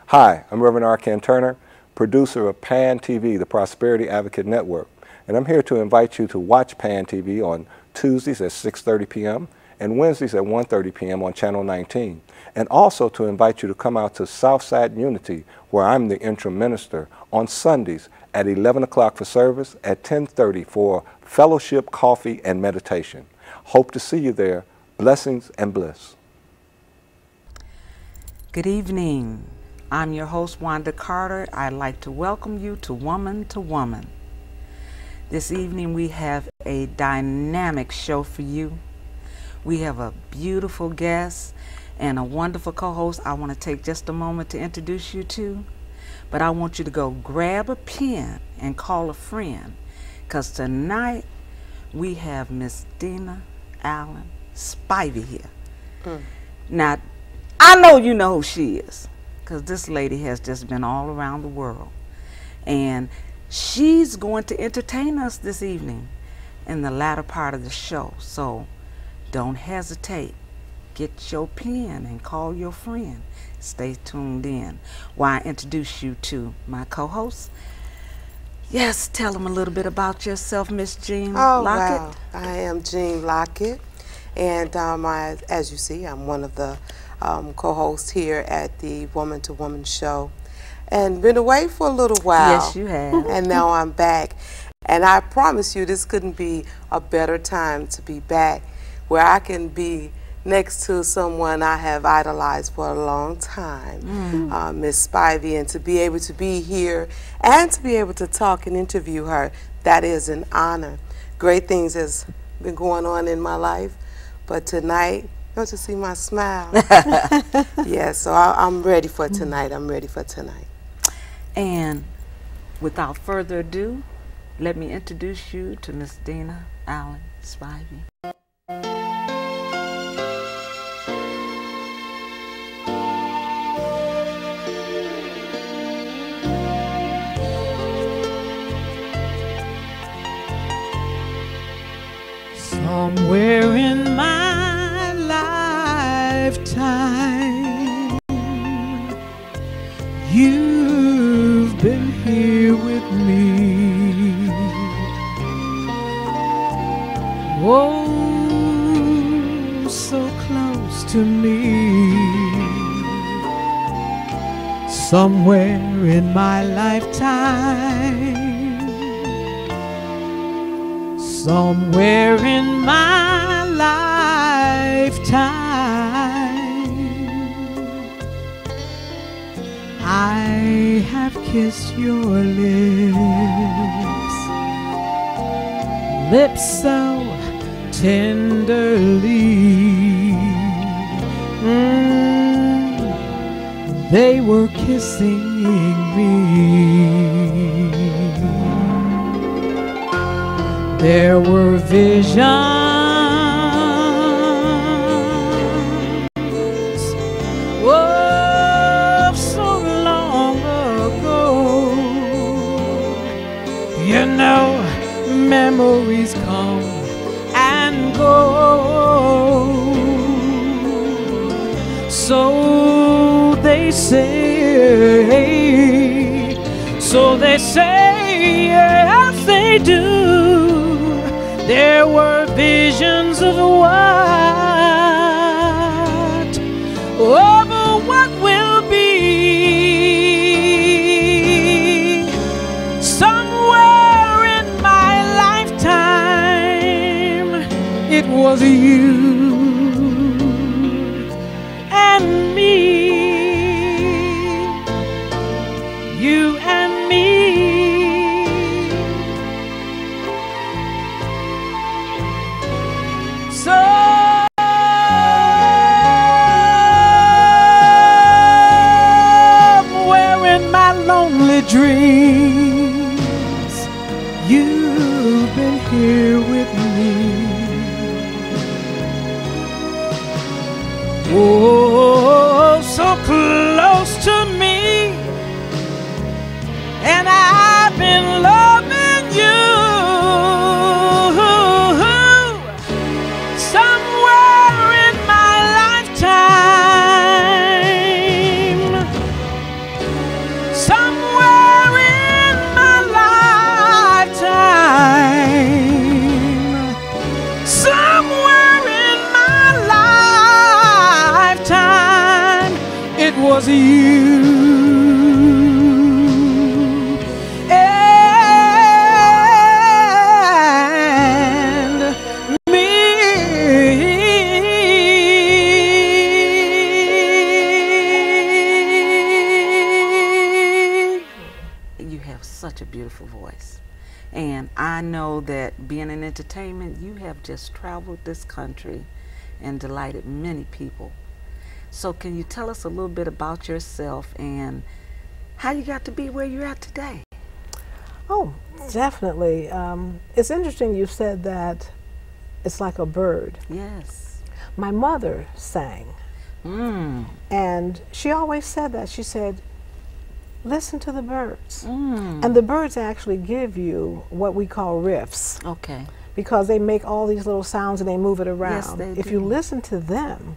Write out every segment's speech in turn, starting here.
Hi, I'm Reverend Arkan Turner, producer of PAN TV, the Prosperity Advocate Network, and I'm here to invite you to watch PAN TV on Tuesdays at 6:30 p.m. and Wednesdays at 1:30 p.m. on Channel 19, and also to invite you to come out to Southside Unity, where I'm the interim minister, on Sundays at 11 o'clock for service, at 10:30 for fellowship, coffee, and meditation. Hope to see you there. Blessings and bliss. Good evening. I'm your host, Wanda Carter. I'd like to welcome you to Woman to Woman. This evening we have a dynamic show for you. We have a beautiful guest and a wonderful co-host I want to take just a moment to introduce you to. But I want you to go grab a pen and call a friend, because tonight we have Miss Dena Allen Spivey here. Now, I know you know who she is, because this lady has just been all around the world. And she's going to entertain us this evening in the latter part of the show. So don't hesitate. Get your pen and call your friend. Stay tuned in while I introduce you to my co-host. Yes, tell them a little bit about yourself, Miss Jean Lockett. Wow. I am Jean Lockett, and as you see, I'm one of the co-hosts here at the Woman to Woman show, and been away for a little while. Yes, you have. And now I'm back, and I promise you this couldn't be a better time to be back, where I can be next to someone I have idolized for a long time, Miss Spivey, and to be able to be here and to be able to talk and interview her, that is an honor. Great things has been going on in my life, but tonight, don't you see my smile? Yeah, so I'm ready for tonight. I'm ready for tonight. And without further ado, let me introduce you to Miss Dena Allen Spivey. Somewhere in my lifetime, you've been here with me. Oh, so close to me. Somewhere in my lifetime, somewhere in my lifetime, I have kissed your lips so tenderly. They were kissing me. There were visions of so long ago. You know, memories come and go. So they say, yes they do. There were visions of what will be. Somewhere in my lifetime, it was you and me. You and me. Dreams, you've been here with me. was you and me. You have such a beautiful voice. And I know that being in entertainment, you have just traveled this country and delighted many people. So can you tell us a little bit about yourself and how you got to be where you're at today? Oh, definitely. It's interesting you said that it's like a bird. Yes. My mother sang, and she always said that. She said, listen to the birds. And the birds actually give you what we call riffs. Okay. Because they make all these little sounds and they move it around. Yes, they if do. you listen to them,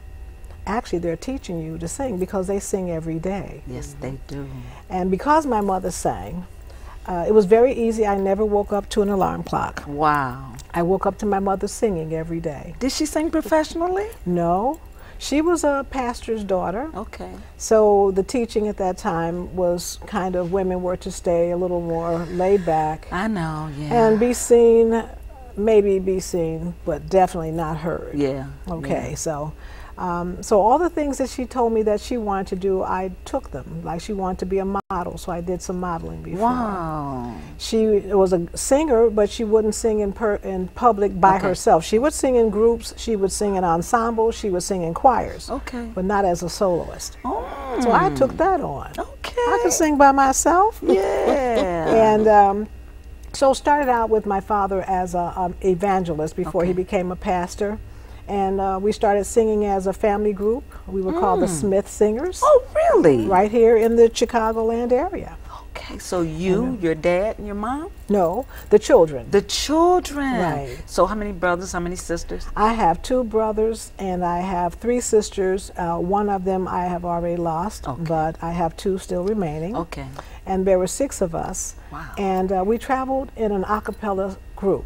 actually they're teaching you to sing because they sing every day. Yes, they do. And because my mother sang, it was very easy. I never woke up to an alarm clock. Wow. I woke up to my mother singing every day. Did she sing professionally? No, she was a pastor's daughter. Okay. So the teaching at that time was kind of women were to stay a little more laid back. I know, yeah. And be seen, maybe be seen, but definitely not heard. Yeah. Okay, yeah. so all the things that she told me that she wanted to do, I took them. Like she wanted to be a model, so I did some modeling before. Wow. She was a singer, but she wouldn't sing in public by herself. She would sing in groups, she would sing in ensembles, she would sing in choirs, but not as a soloist. So I took that on. Okay. I could sing by myself. Yeah. And so started out with my father as an evangelist before he became a pastor. And we started singing as a family group. We were called the Smith Singers. Oh, really? Right here in the Chicagoland area. Okay, so you, your dad, and your mom? No, the children. The children. Right. So how many brothers, how many sisters? I have 2 brothers and I have 3 sisters. One of them I have already lost, but I have 2 still remaining. Okay. And there were 6 of us. Wow. And we traveled in an a cappella group.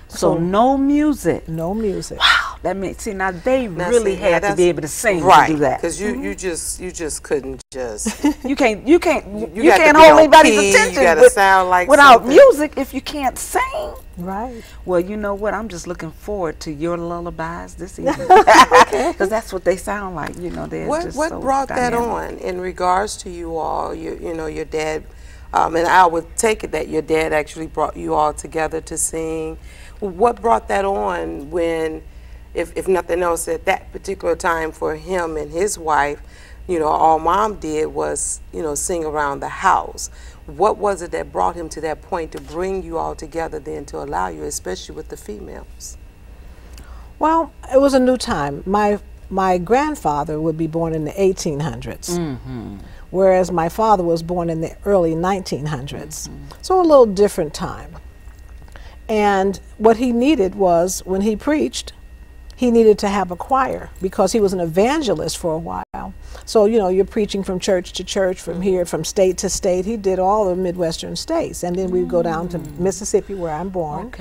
So no music? No music. Wow. That means, see, now they really had to be able to sing right, to do that. Because you just couldn't just. you can't got hold anybody's key, attention you gotta sound like without something. music if you can't sing. Right. Well, you know what? I'm just looking forward to your lullabies this evening because that's what they sound like. You know, they're What just so brought dynamic. that on in regards to you all? You know, your dad, and I would take it that your dad actually brought you all together to sing. What brought that on when, if nothing else, at that particular time for him and his wife, you know, all Mom did was, you know, sing around the house. What was it that brought him to that point to bring you all together then to allow you, especially with the females? Well, it was a new time. My grandfather would be born in the 1800s, whereas my father was born in the early 1900s. So a little different time. And what he needed was, when he preached, he needed to have a choir because he was an evangelist for a while. So, you know, you're preaching from church to church, from here, from state to state. He did all the Midwestern states. And then we'd go down to Mississippi, where I'm born,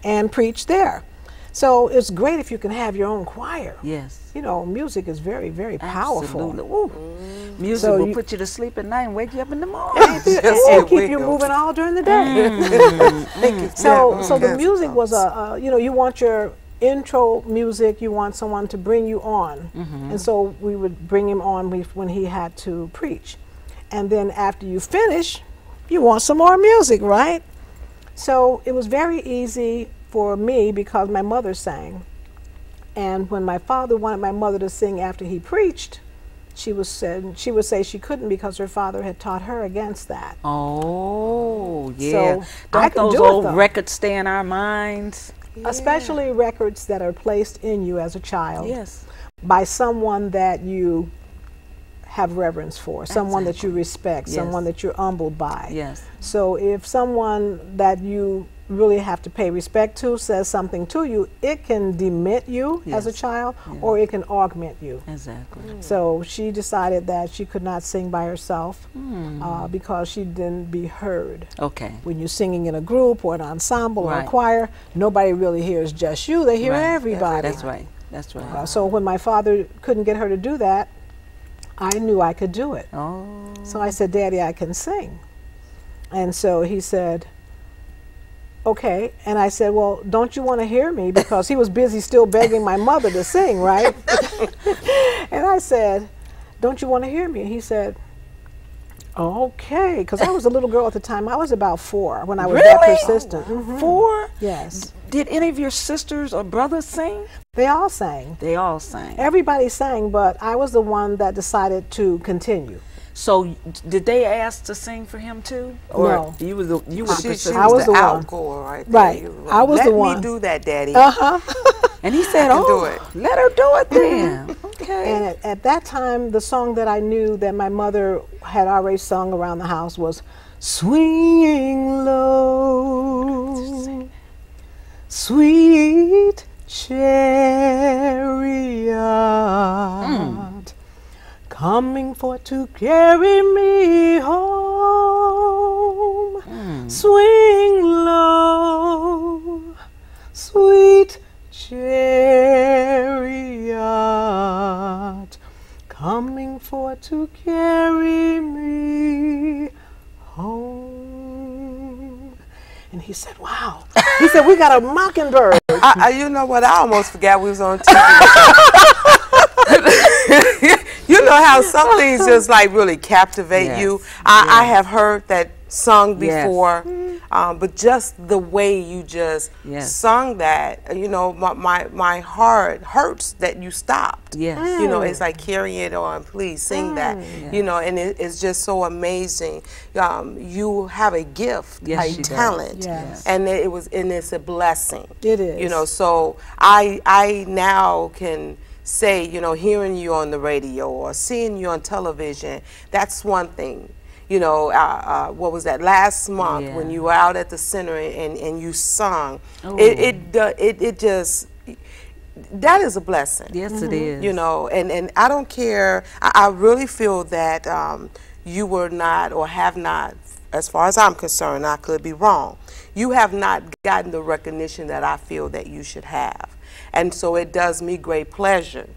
and preach there. So it's great if you can have your own choir. Yes. You know, music is very, very powerful. Absolutely. Music So will put you to sleep at night and wake you up in the morning. And keep you moving all during the day. So the music was you know, you want your intro music, you want someone to bring you on. And so we would bring him on when he had to preach. And then after you finish, you want some more music, right? So it was very easy for me because my mother sang. And when my father wanted my mother to sing after he preached, she would say she couldn't because her father had taught her against that. Oh, yeah. So Don't those old records stay in our minds? Especially records that are placed in you as a child. Yes. By someone that you have reverence for, someone that you respect, someone that you're humbled by. Yes. So if someone that you really have to pay respect to says something to you, it can demit you as a child, or it can augment you. Exactly. So she decided that she could not sing by herself because she didn't be heard. Okay. When you're singing in a group or an ensemble or a choir, nobody really hears just you, they hear everybody. That's right. That's right. So when my father couldn't get her to do that, I knew I could do it. Oh. So I said, Daddy, I can sing. And so he said, okay. And I said, well, don't you want to hear me? Because he was busy still begging my mother to sing, right? And I said, don't you want to hear me? And he said, okay. Because I was a little girl at the time. I was about 4 when I was that persistent. 4? Yes. Did any of your sisters or brothers sing? They all sang. They all sang. Everybody sang, but I was the one that decided to continue. So did they ask to sing for him too? Or No. you were the persistent? I was the one. outgoer right there. Right. I was the one. Let me do that, Daddy. And he said, I can oh, do it. let her do it then. Okay. And at that time, the song that I knew that my mother had already sung around the house was Swing Low, Sweet Chariot, coming for to carry me home. Swing low, sweet chariot, coming for to carry me home. And he said, wow. He said, we got a mockingbird. You know what? I almost forgot we was on TV. You know how some things just like really captivate you. I have heard that sung before, but just the way you just sung that, you know, my heart hurts that you stopped. Yes. You know, it's like carry it on, please sing that. You know, and it's just so amazing. You have a gift, a talent, and it's a blessing. It is. You know, so I now can say, you know, hearing you on the radio or seeing you on television, that's one thing. You know, what was that last month when you were out at the center and you sung? It just, that is a blessing. Yes, it is. You know, and I don't care. I really feel that you were not or have not, as far as I'm concerned, I could be wrong, you have not gotten the recognition that I feel that you should have. And so it does me great pleasure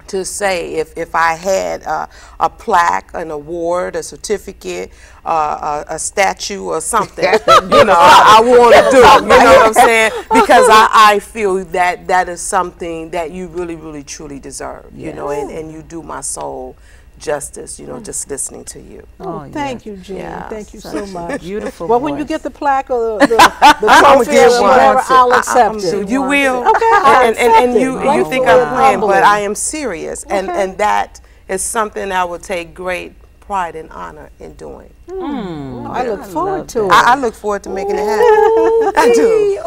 to say if I had a plaque, an award, a certificate, a statue or something, you know, I want to do, you know what I'm saying? Because I feel that that is something that you really, really, truly deserve, you know, and you do my soul justice, you know, just listening to you. Oh, thank you, Jean. Thank you so much. Beautiful. Well, when you get the plaque or the trophy or whatever, I'll accept it. You will. Okay. And you think I'm playing, but I am serious, and that is something I will take great pride and honor in doing. I look forward to it. I look forward to making it happen. I do.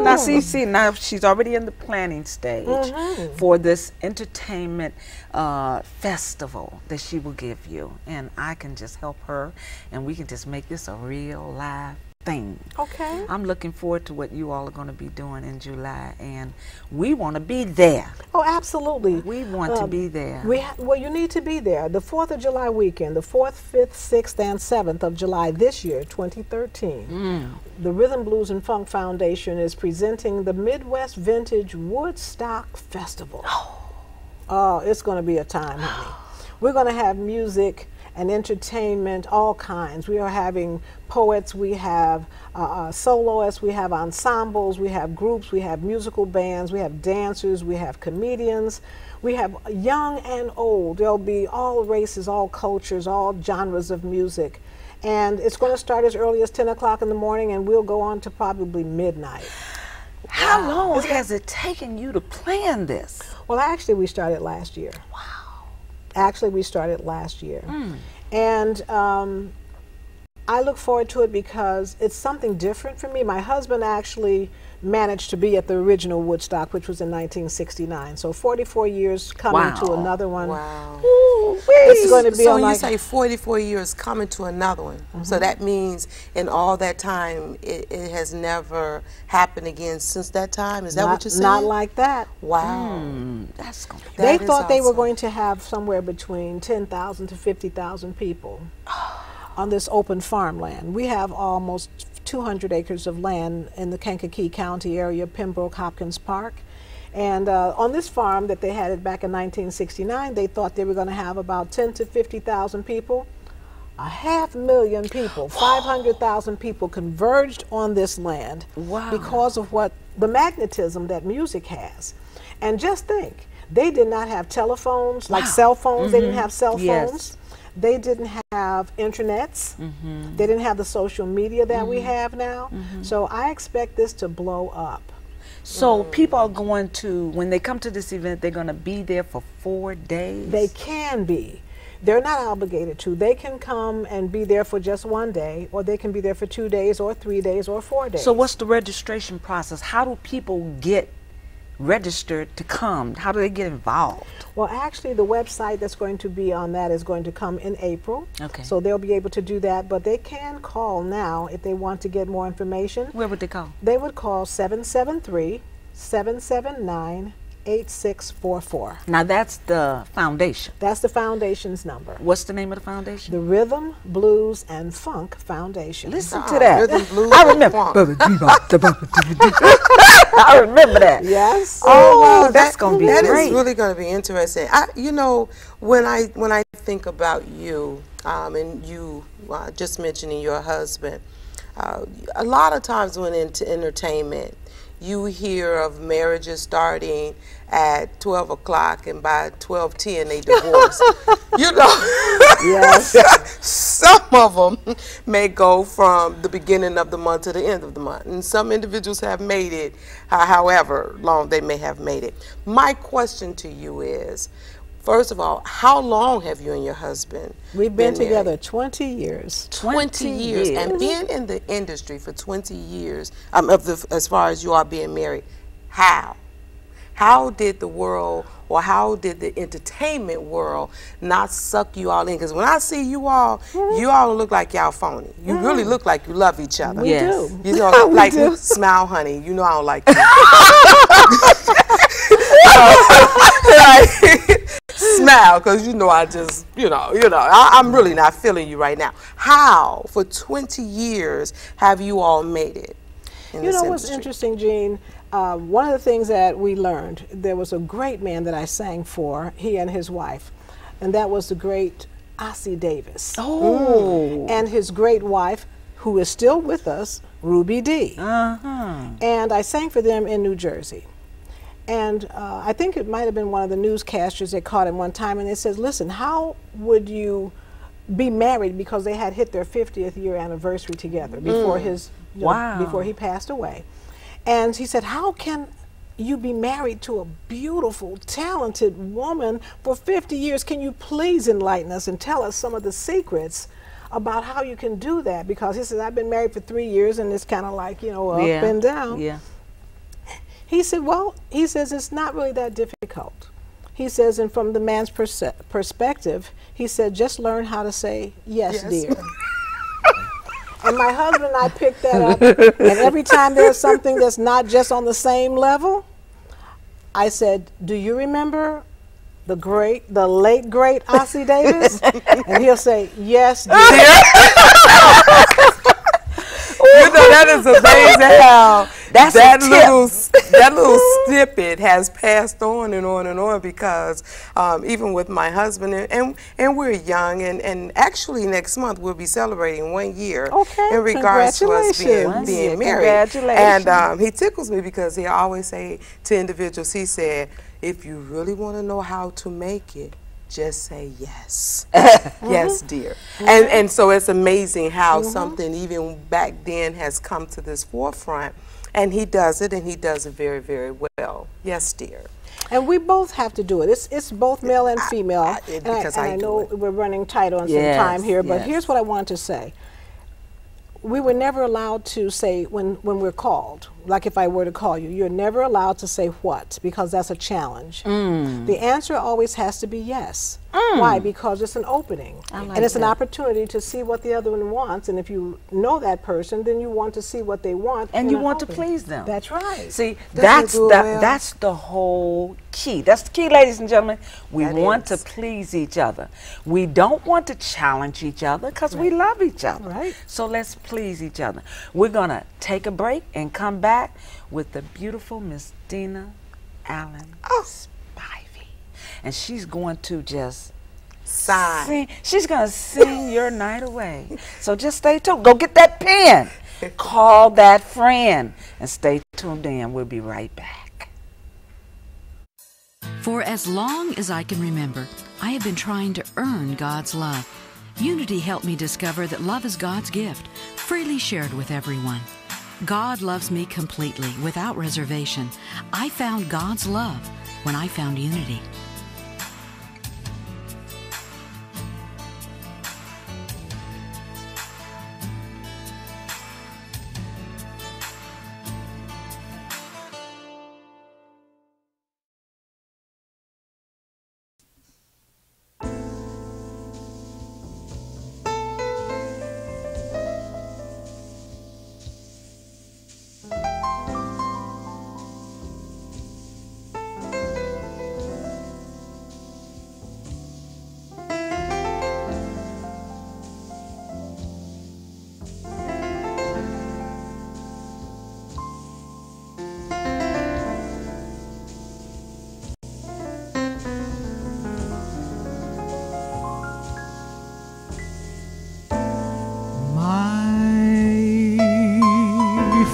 Now see, now she's already in the planning stage for this entertainment festival that she will give you, and I can just help her, and we can just make this a real live thing. Okay. I'm looking forward to what you all are going to be doing in July, and we want to be there. Oh, absolutely. We want to be there. Well, you need to be there. The 4th of July weekend, the 4th, 5th, 6th, and 7th of July this year, 2013. The Rhythm, Blues, and Funk Foundation is presenting the Midwest Vintage Woodstock Festival. Oh, it's going to be a time, honey. We're going to have music and entertainment, all kinds. We are having poets, we have soloists, we have ensembles, we have groups, we have musical bands, we have dancers, we have comedians, we have young and old. There'll be all races, all cultures, all genres of music. And it's going to start as early as 10 o'clock in the morning, and we'll go on to probably midnight. How long has it taken you to plan this? Well, actually, we started last year. Wow. Actually, we started last year. And I look forward to it because it's something different for me. My husband actually managed to be at the original Woodstock, which was in 1969. So 44 years coming to another one. Wow. It's going to be so on you say 44 years coming to another one. So that means in all that time, it has never happened again since that time? Is that what you're saying? Not like that. Wow. That's going to be They thought they were going to have somewhere between 10,000 to 50,000 people on this open farmland. We have almost 200 acres of land in the Kankakee County area, Pembroke Hopkins Park. And on this farm that they had it back in 1969, they thought they were going to have about 10 to 50,000 people. 500,000 people, 500,000 people converged on this land because of what the magnetism that music has. And just think, they did not have telephones, like cell phones. They didn't have cell phones. They didn't have intranets. They didn't have the social media that we have now. So I expect this to blow up. So people are going to, when they come to this event, they're going to be there for 4 days? They can be. They're not obligated to. They can come and be there for just 1 day, or they can be there for 2 days or 3 days or 4 days. So what's the registration process? How do people get registered to come? How do they get involved? Well, actually, the website that's going to be on that is going to come in April. Okay. So they'll be able to do that, but they can call now if they want to get more information. Where would they call? They would call 773-779-8644. Now that's the foundation. That's the foundation's number. What's the name of the foundation? The Rhythm, Blues, and Funk Foundation. Listen to that. Rhythm, blues, I and remember. funk. I remember that. Yes. Oh, wow, that's going to be That great. is really going to be interesting. You know, when I think about you, and you just mentioning your husband, a lot of times when into entertainment, you hear of marriages starting at 12 o'clock and by 12:10 they divorce. You know, Yes. some of them may go from the beginning of the month to the end of the month. And some individuals have made it, however long they may have made it. My question to you is, first of all, how long have you and your husband We've been married? together 20 years. 20 years. And being in the industry for 20 years, as far as you are being married, how? How did the world, or how did the entertainment world not suck you all in? Because when I see you all don't look like y'all phony. You really look like you love each other. We Yes. do. You know, like, smile, honey. You know I don't like you. Smile, because you know I just, I'm really not feeling you right now. How, for 20 years, have you all made it in You this know what's industry? interesting, Jean? One of the things that we learned, there was a great man that I sang for, he and his wife, and that was the great Ossie Davis. Oh. And his great wife, who is still with us, Ruby D. And I sang for them in New Jersey. And I think it might have been one of the newscasters that caught him one time, and they said, listen, how would you be married, because they had hit their 50th year anniversary together before before he passed away. And he said, how can you be married to a beautiful, talented woman for 50 years? Can you please enlighten us and tell us some of the secrets about how you can do that? Because he says, I've been married for 3 years and it's kind of like, up and down. Yeah. He said, well, he says, it's not really that difficult. He says, and from the man's perspective, he said, just learn how to say, yes. Dear. And my husband and I picked that up, and every time there's something that's not just on the same level, I said, do you remember the late great Ossie Davis? And he'll say, yes, dear. You know, that is amazing how That's that a little snippet has passed on and on and on, because even with my husband, and we're young, and actually next month we'll be celebrating 1 year in regards to us being married. Congratulations. And he tickles me because he always say to individuals, he said, if you really want to know how to make it, just say yes. Yes, dear. And so it's amazing how something even back then has come to this forefront, and he does it, and he does it very, very well. Yes, dear. And we both have to do it. It's both male and female. I know we're running tight on some time here, but here's what I want to say. We were never allowed to say when we're called, like if I were to call you, you're never allowed to say what, because that's a challenge. The answer always has to be yes. Why? Because it's an opening. And it's an opportunity to see what the other one wants. And if you know that person, then you want to see what they want. And you want to please them. That's right. See, that's the whole key. That's the key, ladies and gentlemen. We want to please each other. We don't want to challenge each other, because we love each other. Right. So let's please each other. We're going to take a break and come back with the beautiful Miss Dena Allen Oh. Spivey. And she's going to just Sign. sing. She's going to sing your night away. So just stay tuned. Go get that pen. Call that friend. And stay tuned in. We'll be right back. For as long as I can remember, I have been trying to earn God's love. Unity helped me discover that love is God's gift, freely shared with everyone. God loves me completely, without reservation. I found God's love when I found Unity.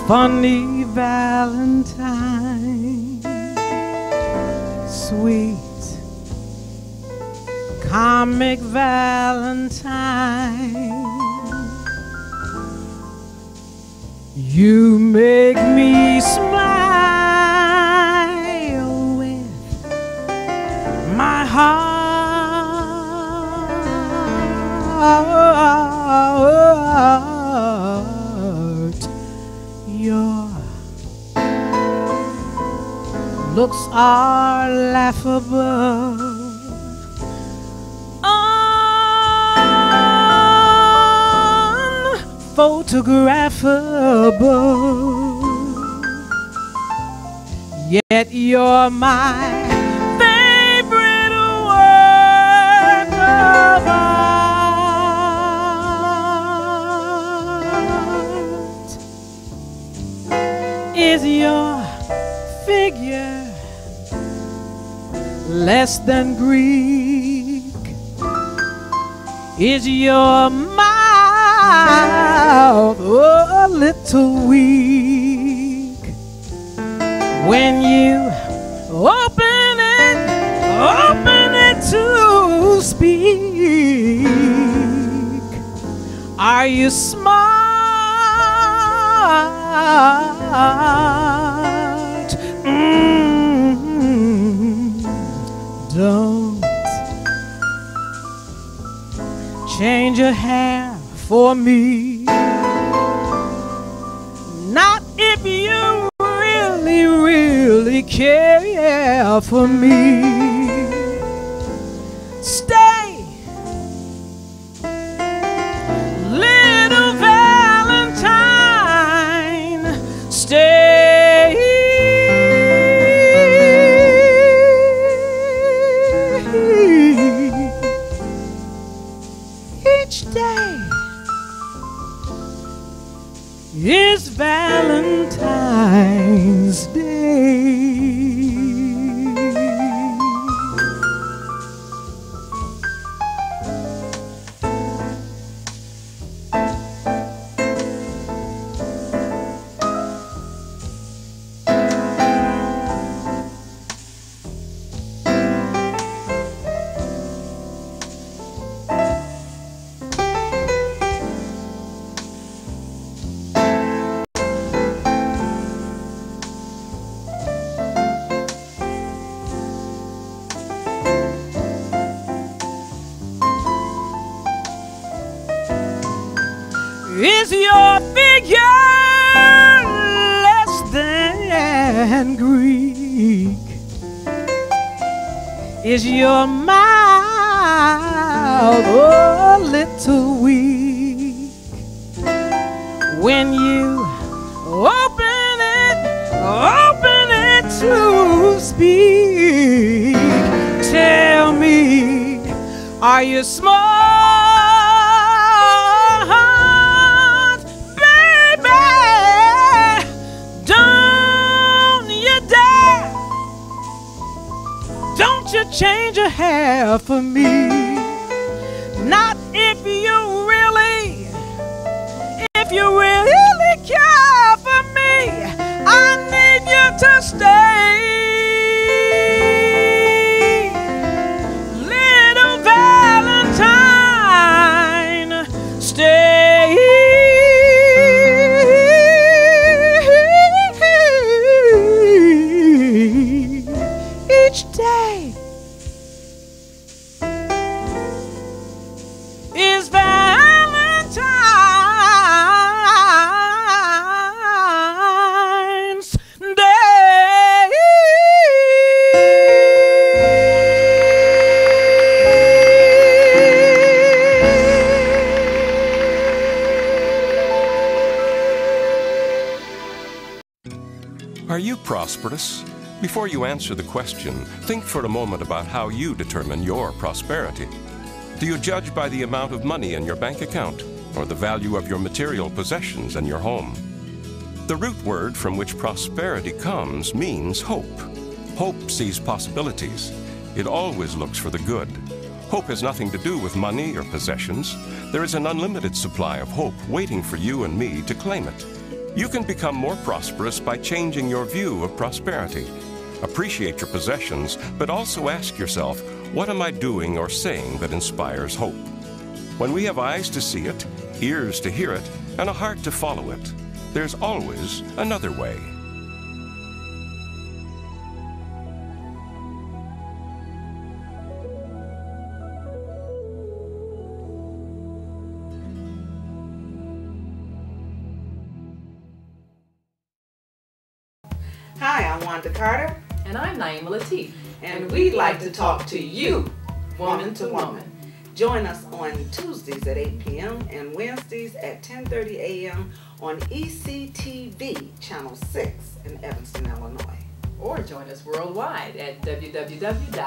Funny Valentine, sweet comic Valentine, you make me smile with my heart. Your looks are laughable, unphotographable, yet you're my favorite work of art. Is your figure less than Greek? Is your mouth a little weak? When you open it to speak, are you smart? Don't change your hair for me, not if you really, really care for me. Stay, little Valentine, stay. Each day is Valentine's Day. Is your figure less than Greek? Is your mouth a little weak? When you open it to speak, tell me, are you smart? change you have for me. Not if you really care for me. I need you to stay. Little Valentine, stay. Each day is Valentine's Day. Are you prosperous? Before you answer the question, think for a moment about how you determine your prosperity. Do you judge by the amount of money in your bank account, or the value of your material possessions and your home? The root word from which prosperity comes means hope. Hope sees possibilities. It always looks for the good. Hope has nothing to do with money or possessions. There is an unlimited supply of hope waiting for you and me to claim it. You can become more prosperous by changing your view of prosperity. Appreciate your possessions, but also ask yourself, what am I doing or saying that inspires hope? When we have eyes to see it, ears to hear it, and a heart to follow it, there's always another way. Hi, I'm Wanda Carter. And I'm Naima Latif. And we'd like to talk to you, woman to woman. Join us on Tuesdays at 8 p.m. and Wednesdays at 10:30 a.m. on ECTV, Channel 6 in Evanston, Illinois. Or join us worldwide at www.ectv.com.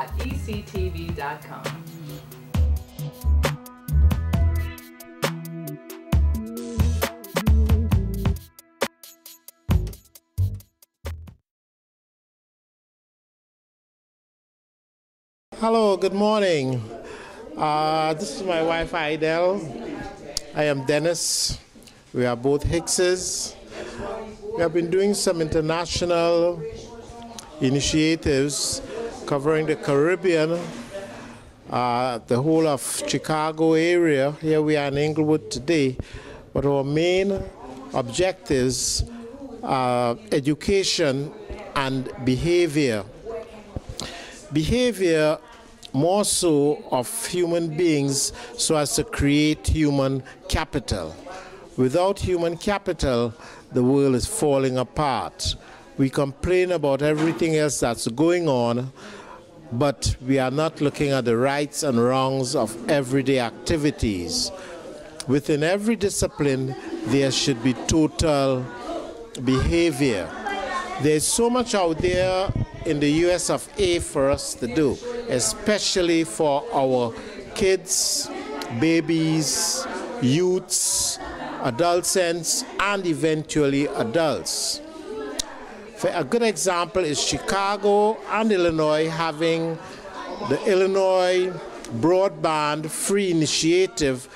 Hello, good morning. This is my wife, Idel. I am Dennis. We are both Hickses. We have been doing some international initiatives covering the Caribbean, the whole of Chicago area. Here we are in Inglewood today. But our main objectives are education and behavior. Behavior more so of human beings so as to create human capital. Without human capital, the world is falling apart. We complain about everything else that's going on, but we are not looking at the rights and wrongs of everyday activities. Within every discipline, there should be total behavior. There's so much out there in the US of A for us to do, especially for our kids, babies, youths, adolescents, and eventually adults. A good example is Chicago and Illinois having the Illinois Broadband Free Initiative,